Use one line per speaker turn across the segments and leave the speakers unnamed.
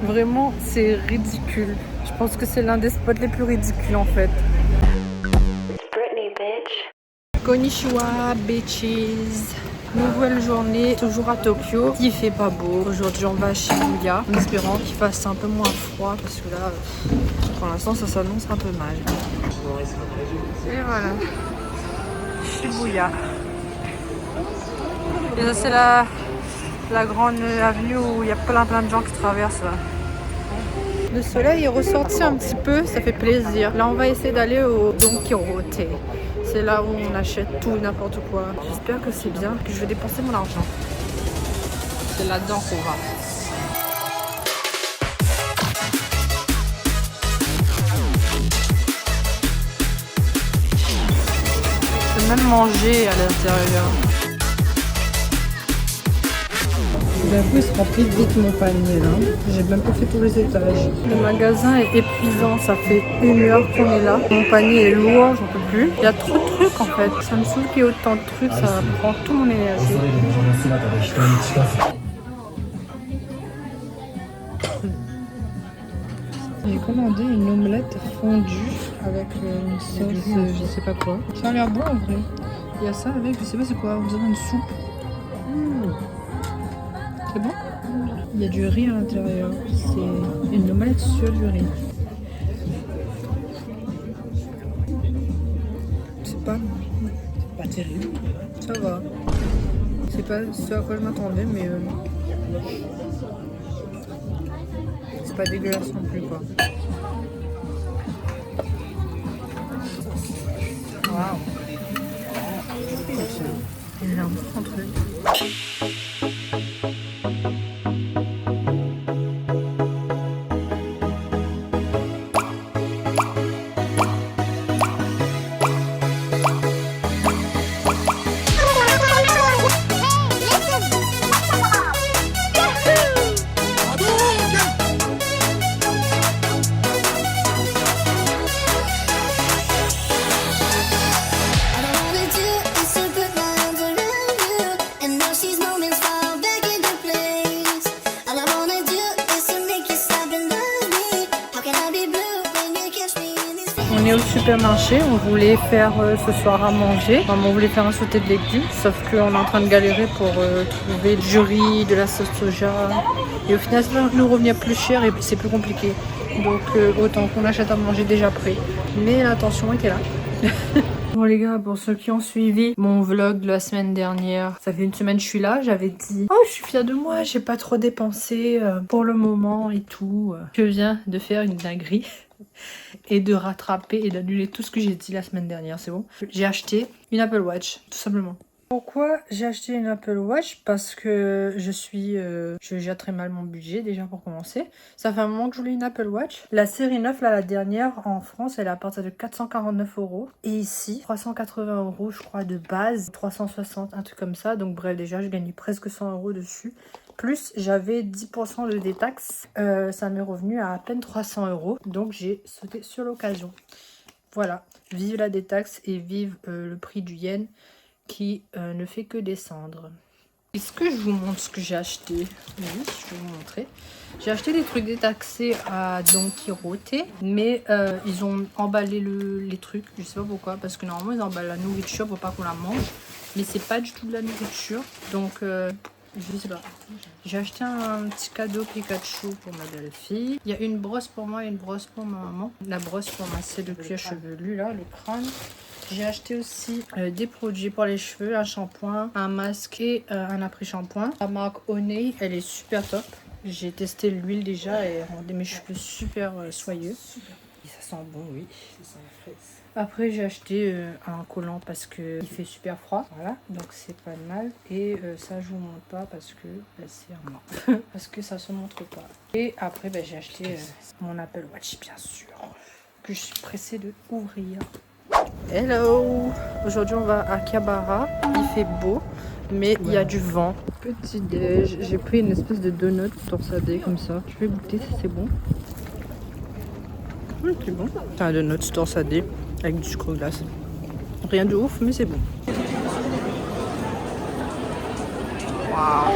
Vraiment, c'est ridicule. Je pense que c'est l'un des spots les plus ridicules en fait.
Britney, bitch.
Konnichiwa, bitches. Nouvelle journée, toujours à Tokyo. Il fait pas beau. Aujourd'hui, on va à Shibuya en espérant qu'il fasse un peu moins froid parce que là, pour l'instant, ça s'annonce un peu mal. Et voilà, Shibuya. Et ça, c'est la grande avenue où il y a plein de gens qui traversent là. Le soleil est ressorti un petit peu, ça fait plaisir. Là, on va essayer d'aller au Don Quirote. C'est là où on achète tout et n'importe quoi. J'espère que c'est bien, que je vais dépenser mon argent. C'est là-dedans qu'on va. Je peux même manger à l'intérieur. D'un coup, il se remplit vite mon panier là. J'ai même pas fait tous les étages. Le magasin est épuisant, ça fait 1 heure qu'on est là. Mon panier est lourd, j'en peux plus. Il y a trop de trucs en fait. Ça me saoule qu'il y ait autant de trucs, ça prend tout mon énergie. J'ai commandé une omelette fondue avec une sauce, je sais pas quoi. Ça a l'air bon en vrai. Il y a ça avec, je sais pas c'est quoi, on dirait une soupe. C'est bon? Il y a du riz à l'intérieur. C'est une omelette sur du riz. C'est pas terrible. Ça va. C'est pas ce à quoi je m'attendais, mais c'est pas dégueulasse non plus quoi. Waouh. Il a un bon truc. On est au supermarché, on voulait faire ce soir à manger. Enfin, on voulait faire un sauté de légumes, sauf qu'on est en train de galérer pour trouver du riz, de la sauce soja. Et au final, ça va nous revenir plus cher et c'est plus compliqué. Donc autant qu'on achète à manger déjà prêt. Mais l'attention était là. Bon les gars, pour ceux qui ont suivi mon vlog de la semaine dernière, ça fait 1 semaine que je suis là, j'avais dit oh je suis fière de moi, j'ai pas trop dépensé pour le moment et tout. Je viens de faire une dinguerie et de rattraper et d'annuler tout ce que j'ai dit la semaine dernière, c'est bon. J'ai acheté une Apple Watch, tout simplement. Pourquoi j'ai acheté une Apple Watch? Parce que je gère très mal mon budget déjà pour commencer. Ça fait un moment que je voulais une Apple Watch. La série 9, là, la dernière, en France, elle est à partir de 449 €. Et ici, 380 € je crois de base, 360, un truc comme ça. Donc bref, déjà, je gagnais presque 100 € dessus. Plus j'avais 10% de détaxe. Ça m'est revenu à peine 300 €. Donc j'ai sauté sur l'occasion. Voilà, vive la détaxe et vive le prix du yen qui ne fait que descendre. Est-ce que je vous montre ce que j'ai acheté? Oui, je vais vous montrer. J'ai acheté des trucs détaxés à Don Quirote, mais ils ont emballé les trucs. Je sais pas pourquoi, parce que normalement ils emballent la nourriture pour pas qu'on la mange, mais c'est pas du tout de la nourriture, donc je sais pas. J'ai acheté un petit cadeau Pikachu pour ma belle-fille. Il y a une brosse pour moi et une brosse pour ma maman. La brosse pour masser le cuir chevelu là, le crâne. J'ai acheté aussi des produits pour les cheveux, un shampoing, un masque et un après-shampoing. La marque Honey, elle est super top. J'ai testé l'huile déjà et elle rendait mes cheveux super soyeux. Et ça sent bon, oui. Après, j'ai acheté un collant parce qu'il fait super froid. Voilà, donc c'est pas mal. Et ça, je vous montre pas parce que c'est un mort. Parce que ça se montre pas. Et après, j'ai acheté mon Apple Watch, bien sûr, que je suis pressée de ouvrir. Hello! Aujourd'hui, on va à Akihabara. Il fait beau, mais il y a du vent. Petit déj, j'ai pris une espèce de donut torsadé comme ça. Je vais goûter si c'est bon. Oui, c'est bon. C'est un donut torsadé avec du sucre glace. Rien de ouf, mais c'est bon. Waouh!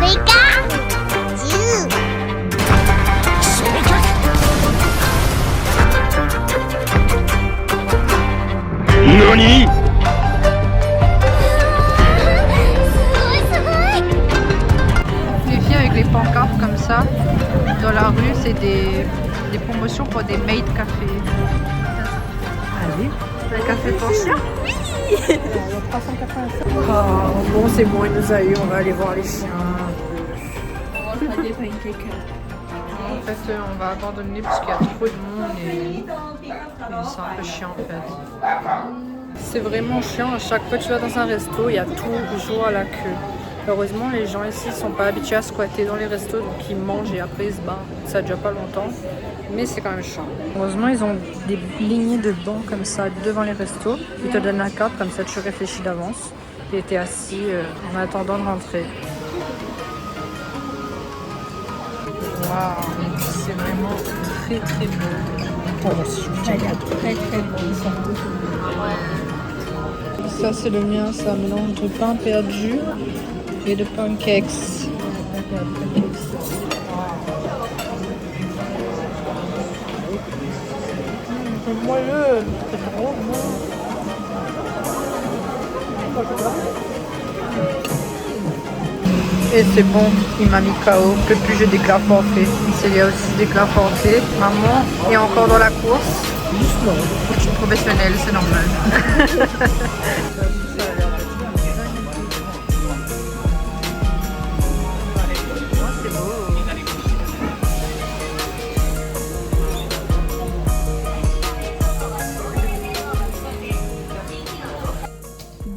追加10。
何？Les
filles avec les pancartes comme ça, dans la rue, c'est des promotions pour des maid café. Allez, un café pour chien. Oui. Oh, bon, c'est bon, il nous a eu, on va aller voir les chiens. En fait, on va abandonner parce qu'il y a trop de monde et c'est un peu chiant en fait. C'est vraiment chiant, à chaque fois que tu vas dans un resto, il y a toujours à la queue. Heureusement, les gens ici ne sont pas habitués à squatter dans les restos, donc ils mangent et après ils se barrent. Ça dure pas longtemps, mais c'est quand même chiant. Heureusement, ils ont des lignées de bancs comme ça devant les restos. Ils te donnent la carte, comme ça tu réfléchis d'avance. Et t'es assis en attendant de rentrer. Waouh, c'est vraiment très très beau. Très très beau. Ça c'est le mien, ça mélange de pain perdu et de pancakes. C'est moelleux, c'est trop bon. Et c'est bon, il m'a mis KO, que plus je déclare forfait. Il y a aussi déclare forfait. Maman est encore dans la course. Je suis professionnelle, c'est normal.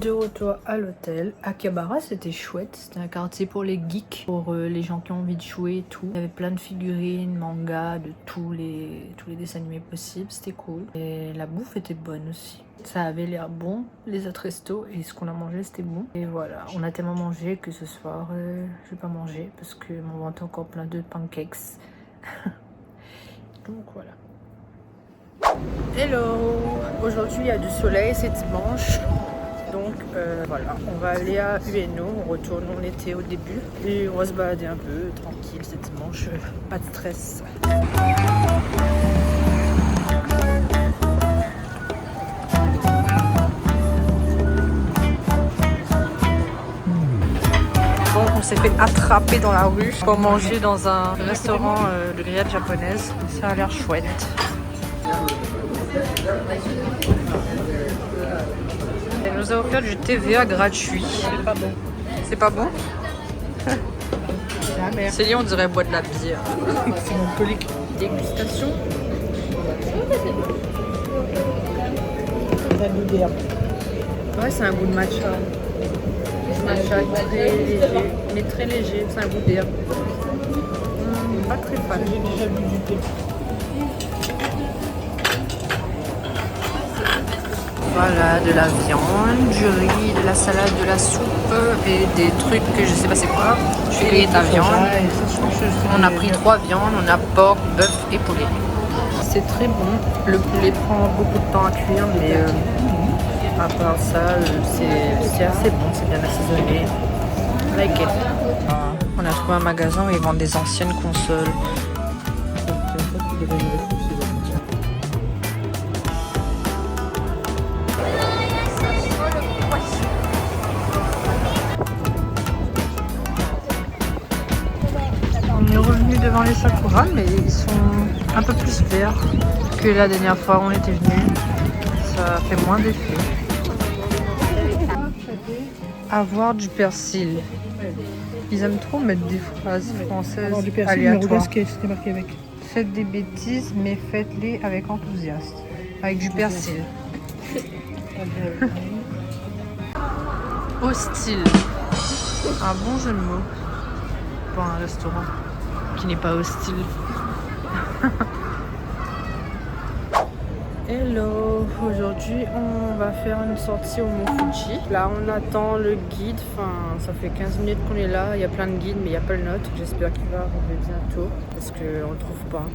De retour à l'hôtel. Akihabara, c'était chouette. C'était un quartier pour les geeks, pour les gens qui ont envie de jouer et tout. Il y avait plein de figurines, mangas, de tous les dessins animés possibles. C'était cool. Et la bouffe était bonne aussi. Ça avait l'air bon, les autres restos, et ce qu'on a mangé, c'était bon. Et voilà, on a tellement mangé que ce soir, je vais pas manger parce que mon ventre est encore plein de pancakes. Donc voilà. Hello! Aujourd'hui, il y a du soleil, c'est dimanche. Donc voilà, on va aller à Ueno, on retourne, on était au début et on va se balader un peu, tranquille, c'est dimanche, pas de stress. Bon, on s'est fait attraper dans la rue pour manger dans un restaurant de grillade japonaise, ça a l'air chouette. Elle nous a offert du TVA gratuit. C'est pas bon. C'est pas bon? C'est on dirait boire de la bière. C'est mon colique. Dégustation. C'est un goût d'herbe. Ouais, c'est un goût de matcha. Matcha très léger, mais très léger. C'est un goût d'herbe. Pas très fan. J'ai déjà bu du thé. Voilà, de la viande, du riz, de la salade, de la soupe et des trucs que je sais pas c'est quoi. Je vais payer ta viande. On a pris 3 viandes, on a porc, bœuf et poulet. C'est très bon. Le poulet prend beaucoup de temps à cuire, mais à part ça, c'est assez bon, c'est bien assaisonné. Like it. On a trouvé un magasin où ils vendent des anciennes consoles. On est revenu devant les Sakura, mais ils sont un peu plus verts que la dernière fois où on était venu. Ça fait moins d'effet. Avoir du persil. Ils aiment trop mettre des phrases françaises aléatoires.
C'était marqué avec.
Faites des bêtises, mais faites-les avec enthousiasme. Avec du persil. Hostile. Un bon jeu de mots pour un restaurant qui n'est pas hostile. Hello, aujourd'hui on va faire une sortie au Mont Fuji. Là on attend le guide, enfin ça fait 15 minutes qu'on est là, il y a plein de guides mais il n'y a pas le nôtre. J'espère qu'il va arriver bientôt parce qu'on ne le trouve pas.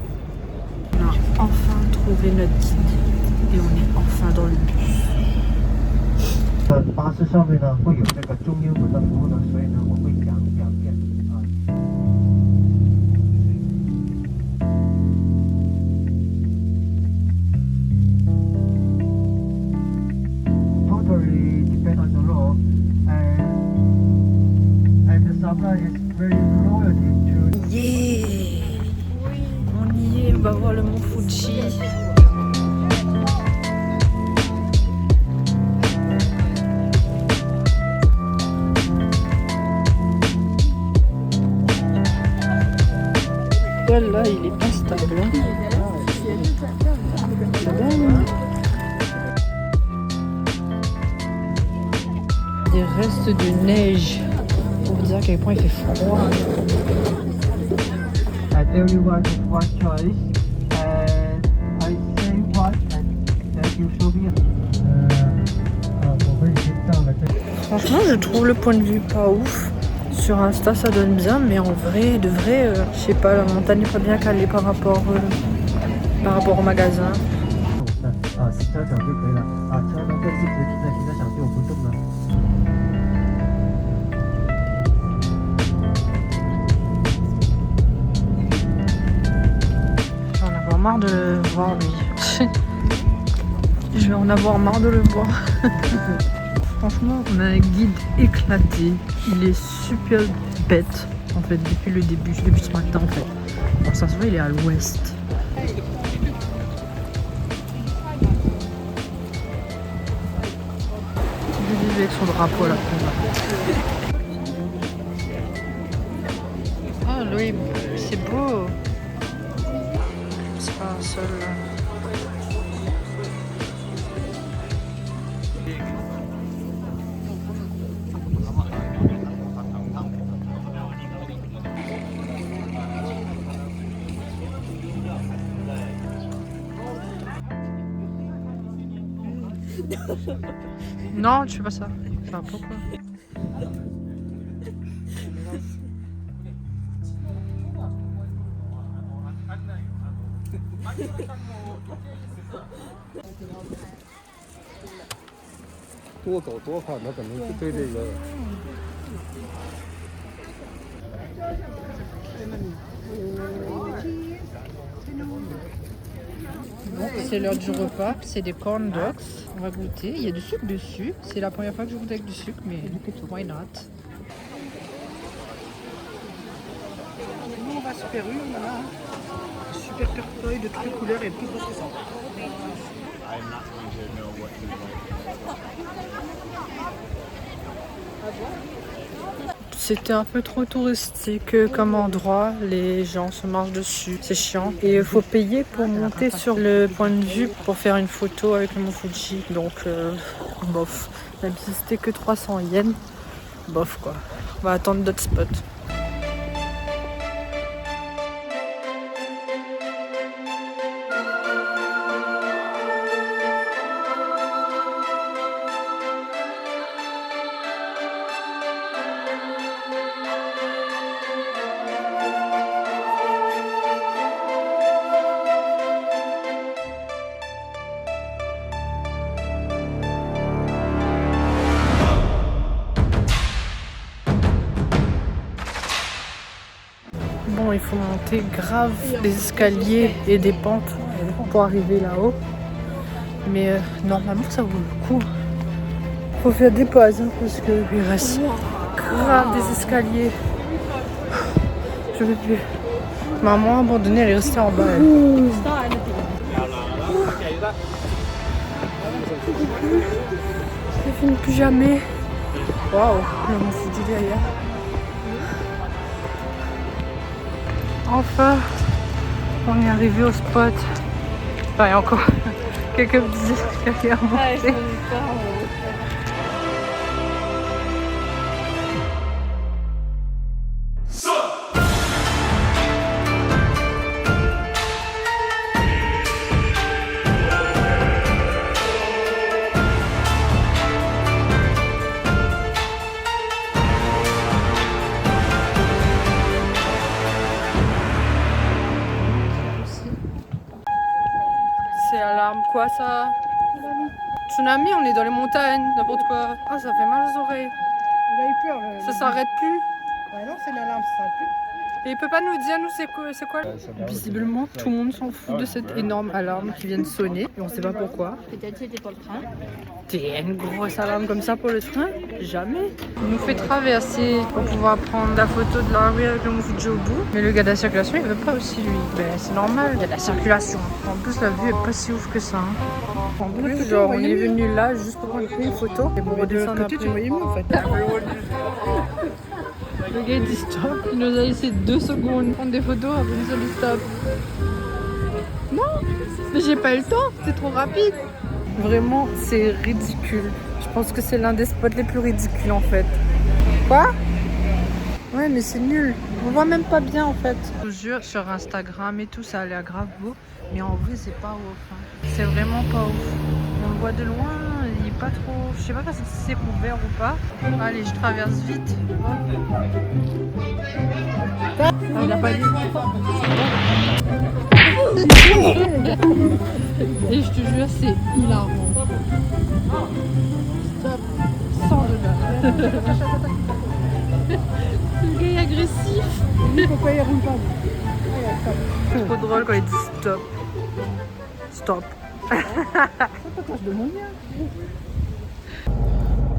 On a enfin trouvé notre guide et on est enfin dans le bus.
巴士上面呢会有这个中英文的服务呢，所以呢我会表演啊。
sol là, il est pas stable. Hein. C'est bon, hein. Des restes de neige pour dire à quel point il fait froid.
I tell you what choice, and I say what, and then you show me.
Franchement, je trouve le point de vue pas ouf. Sur Insta, ça donne bien, mais en vrai, de vrai, je sais pas, la montagne n'est pas bien calée par rapport au magasin.
骑车走就可以了车呢更是直停的停车场就不动了。
J'en ai marre de le voir lui. Je vais en avoir marre de le voir. Franchement, on a un guide éclaté. Il est super bête en fait depuis le début, depuis ce matin en fait. Alors ça se voit, il est à l'ouest. Je vais avec son drapeau là. Ah Louis, c'est beau. C'est pas un seul. Non, tu fais pas ça. Enfin, pourquoi? C'est l'heure du repas, c'est des corn dogs, on va goûter, il y a du sucre dessus, c'est la première fois que je goûte avec du sucre, mais why not? Nous on va Super U, on a un super portefeuille de toutes les couleurs et tout ça. C'était un peu trop touristique comme endroit, les gens se marchent dessus, c'est chiant. Et il faut payer pour monter sur le point de vue pour faire une photo avec le mont Fuji. Donc bof, même si c'était que 300 yens, bof quoi. On va attendre d'autres spots. Bon, il faut monter grave des escaliers et des pentes pour arriver là-haut. Mais normalement, ça vaut le coup. Faut faire des pauses hein, parce qu'il reste grave des escaliers. Je veux plus. Maman abandonnée, elle est restée en bas. Elle. Ça finit plus jamais. Waouh, le mont Fuji derrière. Enfin, on est arrivé au spot. Enfin, il y a encore quelques petits escaliers à monter. C'est alarme quoi ça? Tsunami, on est dans les montagnes, n'importe quoi. Ah, ça fait mal aux oreilles.
Il a eu peur.
Ça s'arrête plus.
Ouais, non, c'est l'alarme, ça s'arrête plus.
Et il peut pas nous dire, nous, c'est quoi? Visiblement, tout le monde s'en fout de cette énorme alarme qui vient de sonner. Et on sait pas pourquoi.
Peut-être c'était pour le train.
T'es une grosse alarme comme ça pour le train? Jamais. Il nous fait traverser pour pouvoir prendre la photo de la rue avec le mont Fuji au bout. Mais le gars de la circulation, il veut pas aussi, lui. Ben, c'est normal, il y a de la circulation. En plus, la vue est pas si ouf que ça. Hein. En plus, genre, on est venu là juste pour prendre une photo. Et pour redescendre après.
Tu voyais mieux en fait.
Le gars il dit stop, il nous a laissé 2 secondes prendre des photos, après il nous a dit stop. Non, mais j'ai pas eu le temps, c'était trop rapide. Vraiment, c'est ridicule. Je pense que c'est l'un des spots les plus ridicules en fait. Quoi? Ouais, mais c'est nul. On voit même pas bien en fait. Je vous jure, sur Instagram et tout, ça a l'air grave beau. Mais en vrai, c'est pas ouf. Hein. C'est vraiment pas ouf. On le voit de loin, il est pas trop. Je sais pas si c'est couvert ou pas. Allez, je traverse vite. Ah, il a pas dit. Et je te jure, c'est hilarant. Stop. 100 $. Le gars est agressif.
Pourquoi il roule pas?
C'est trop drôle quand il dit stop. Stop.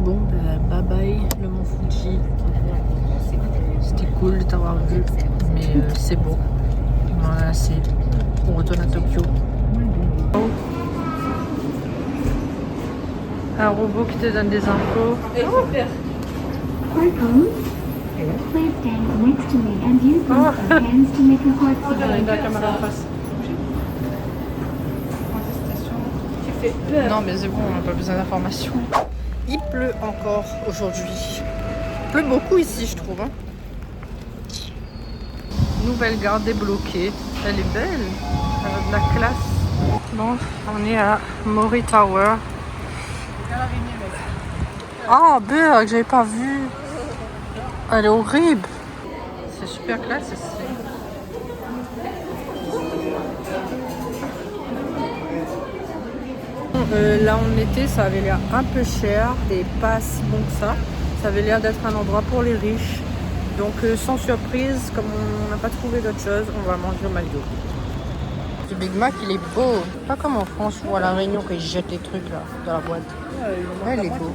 Bon, bye bye le Mont Fuji. C'était cool de t'avoir vu, mais c'est bon. Voilà, c'est. On retourne à Tokyo. Un robot qui te donne des infos.
Please stand next to me and use both your hands to make a heart sign.
La caméra en face. Non mais c'est bon, on n'a pas besoin d'informations. Il pleut encore aujourd'hui. Il pleut beaucoup ici je trouve. Hein. Nouvelle gare débloquée. Elle est belle. Elle a de la classe. Bon, on est à Mori Tower. Ah, Berg, j'avais pas vu. Elle est horrible. C'est super classe ici. Là on était, ça avait l'air un peu cher et pas si bon que ça. Ça avait l'air d'être un endroit pour les riches. Donc sans surprise, comme on n'a pas trouvé d'autre chose, on va manger au McDo. Le Big Mac il est beau. Pas comme en France ou à La Réunion qu'ils jettent les trucs là dans la boîte. Ouais, il est beau.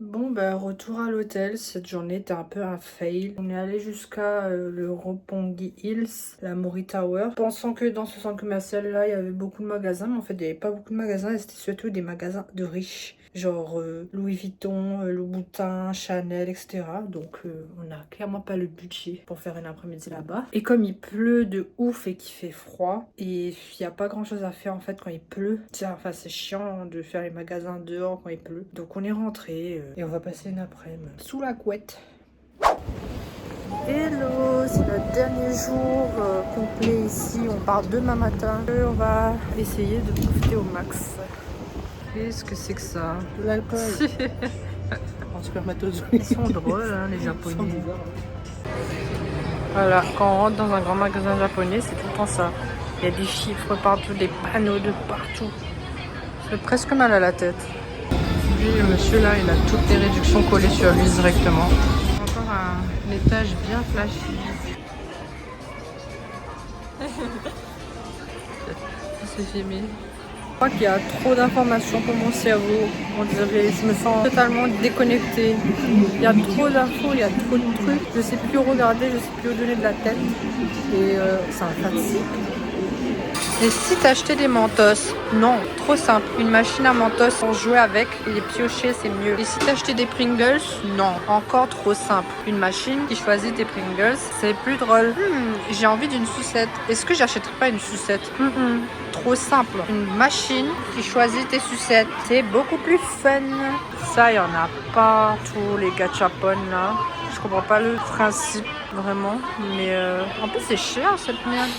Bon bah retour à l'hôtel, cette journée était un peu un fail. On est allé jusqu'à le Roppongi Hills, la Mori Tower, pensant que dans ce centre commercial là il y avait beaucoup de magasins, mais en fait il n'y avait pas beaucoup de magasins et c'était surtout des magasins de riches. Genre Louis Vuitton, Louboutin, Chanel, etc. Donc on n'a clairement pas le budget pour faire une après-midi là-bas. Et comme il pleut de ouf et qu'il fait froid, et il n'y a pas grand chose à faire en fait quand il pleut. Tiens, enfin c'est chiant de faire les magasins dehors quand il pleut. Donc on est rentré et on va passer une après-midi sous la couette. Hello, c'est le dernier jour complet ici. On part demain matin. On va essayer de profiter au max. Qu'est-ce que c'est que ça?
De l'alcool. En spermatozoïde.
Ils sont drôles, hein, les Japonais. Voilà, quand on rentre dans un grand magasin japonais, c'est tout le temps ça. Il y a des chiffres partout, des panneaux de partout. Ça fait presque mal à la tête. Lui, le monsieur là, il a toutes les réductions collées sur lui directement. Encore un étage bien flashy. C'est filmé. Je crois qu'il y a trop d'informations pour mon cerveau. On dirait, je me sens totalement déconnectée. Il y a trop d'infos, il y a trop de trucs. Je sais plus où regarder, je sais plus où donner de la tête. Et ça me fatigue. Et si t'achetais des Mentos? Non, trop simple. Une machine à Mentos pour jouer avec et les piocher, c'est mieux. Et si t'achetais des Pringles? Non, encore trop simple. Une machine qui choisit tes Pringles, c'est plus drôle. J'ai envie d'une sucette. Est-ce que j'achèterais pas une sucette? Trop simple. Une machine qui choisit tes sucettes. C'est beaucoup plus fun. Ça, il n'y en a pas. Tous les gachapon là. Je comprends pas le principe vraiment. Mais en plus, c'est cher cette merde.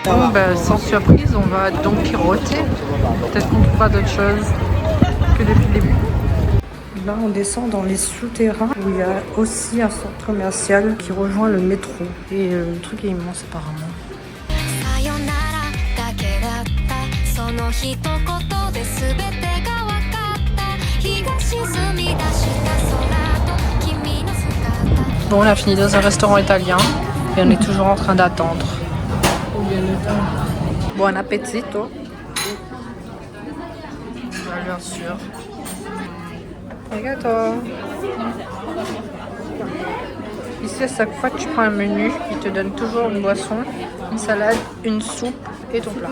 Bon ben sans surprise, on va donc piroter. Peut-être qu'on trouvera d'autres choses que depuis le début. Là on descend dans les souterrains où il y a aussi un centre commercial qui rejoint le métro. Et le truc est immense apparemment. Bon, on a fini dans un restaurant italien et on est toujours en train d'attendre. Buon appetito. Bien sûr. Arigato. Ici, à chaque fois que tu prends un menu, ils te donnent toujours une boisson, une salade, une soupe et ton plat.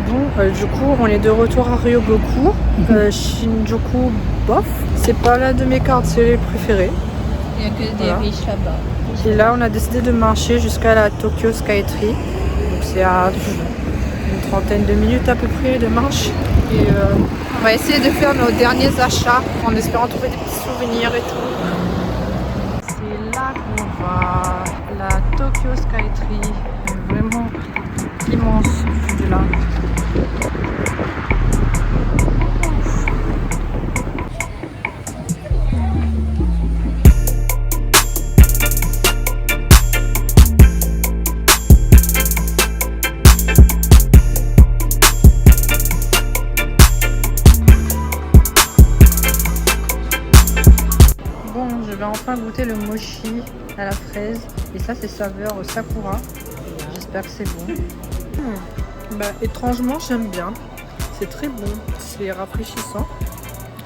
Bon, du coup, on est de retour à Ryogoku. Shinjuku, bof. C'est pas l'un de mes quartiers préférés.
Il n'y a que des riches là-bas.
Et là, on a décidé de marcher jusqu'à la Tokyo Skytree. Donc, c'est à une trentaine de minutes à peu près de marche. Et on va essayer de faire nos derniers achats en espérant trouver des petits souvenirs et tout. C'est là qu'on va. La Tokyo Skytree. Vraiment immense de là. Bon, je vais enfin goûter le mochi à la fraise. Et ça, c'est saveur sakura. J'espère que c'est bon. Bah, étrangement, j'aime bien. C'est très bon. C'est rafraîchissant.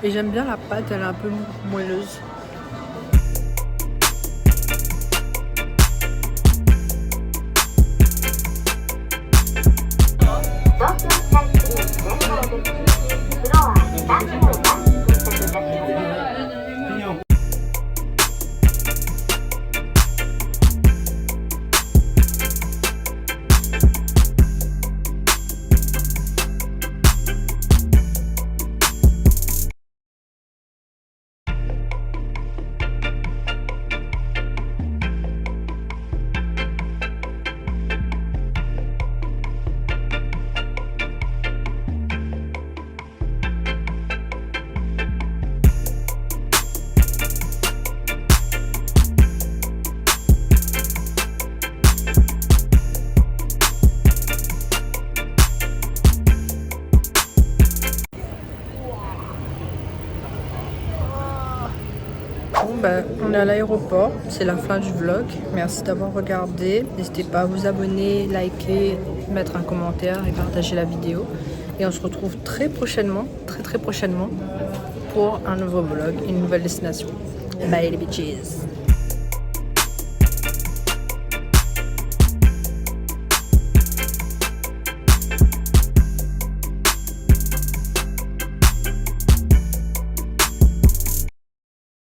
Et j'aime bien la pâte, elle est un peu moelleuse. Bon, bah, on est à l'aéroport, c'est la fin du vlog. Merci d'avoir regardé. N'hésitez pas à vous abonner, liker, mettre un commentaire et partager la vidéo. Et on se retrouve très prochainement, très prochainement, pour un nouveau vlog, une nouvelle destination. Bye les bitches!